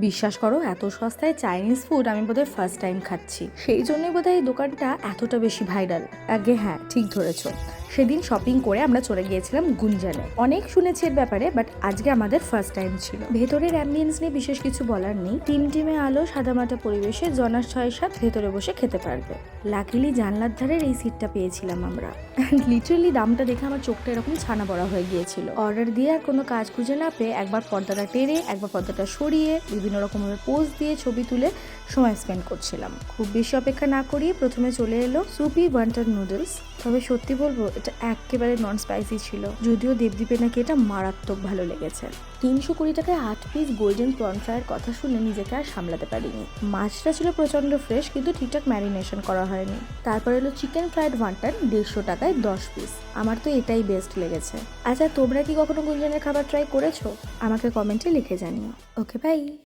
বিশ্বাস করো, এত সস্তায় চাইনিজ ফুড আমি বোধহয় ফার্স্ট টাইম খাচ্ছি। সেই জন্যই বোধহয় এই দোকানটা এতটা বেশি ভাইরাল। আগে হ্যাঁ, ঠিক ধরেছো। সেদিন শপিং করে আমরা চলে গিয়েছিলাম গুঞ্জানে। অনেক শুনেছি এর ব্যাপারে, বাট আজকে আমাদের ফার্স্ট টাইম ছিল। ভেতরের অ্যাম্বিয়েন্স নিয়ে বিশেষ কিছু বলার নেই। টিমটিমে আলো, সাদামাটা পরিবেশে জনার 6-7 ভেতরে বসে খেতে পারবে। লাকিলি জানলার ধারের এই সিটটা পেয়েছিলাম আমরা। লিটারালি দামটা দেখে আমার চোখটা এরকম ছানা বড়া হয়ে গিয়েছিল। অর্ডার দিয়ে আর কোনো কাজ খুঁজে না পেয়ে একবার পর্দাটা টেনে, একবার পর্দাটা সরিয়ে, বিভিন্ন রকমের পোজ দিয়ে ছবি তুলে সময় স্পেন্ড করছিলাম। খুব বেশি অপেক্ষা না করিয়ে প্রথমে চলে এলো সুপি ওয়ান্টার নুডলস। তবে সত্যি বলবো, এটা একেবারে নন স্পাইসি ছিল। যদিও দেবদীপে নাকি এটা মারাত্মক ভালো লেগেছে। 320 টাকায় 8 পিস গোল্ডেন প্রন ফ্রাইয়ের কথা শুনে নিজেকে আর সামলাতে পারিনি। মাছটা ছিল প্রচন্ড ফ্রেশ, কিন্তু ঠিকঠাক ম্যারিনেশন করা হয়নি। তারপর এলো চিকেন ফ্রাইড ওয়ান্টার 150 টাকায় 10 পিস। আমার তো এটাই বেস্ট লেগেছে। আচ্ছা, তোমরা কি কখনো গুঞ্জনের খাবার ট্রাই করেছো? আমাকে কমেন্টে লিখে জানিও। ওকে, বাই।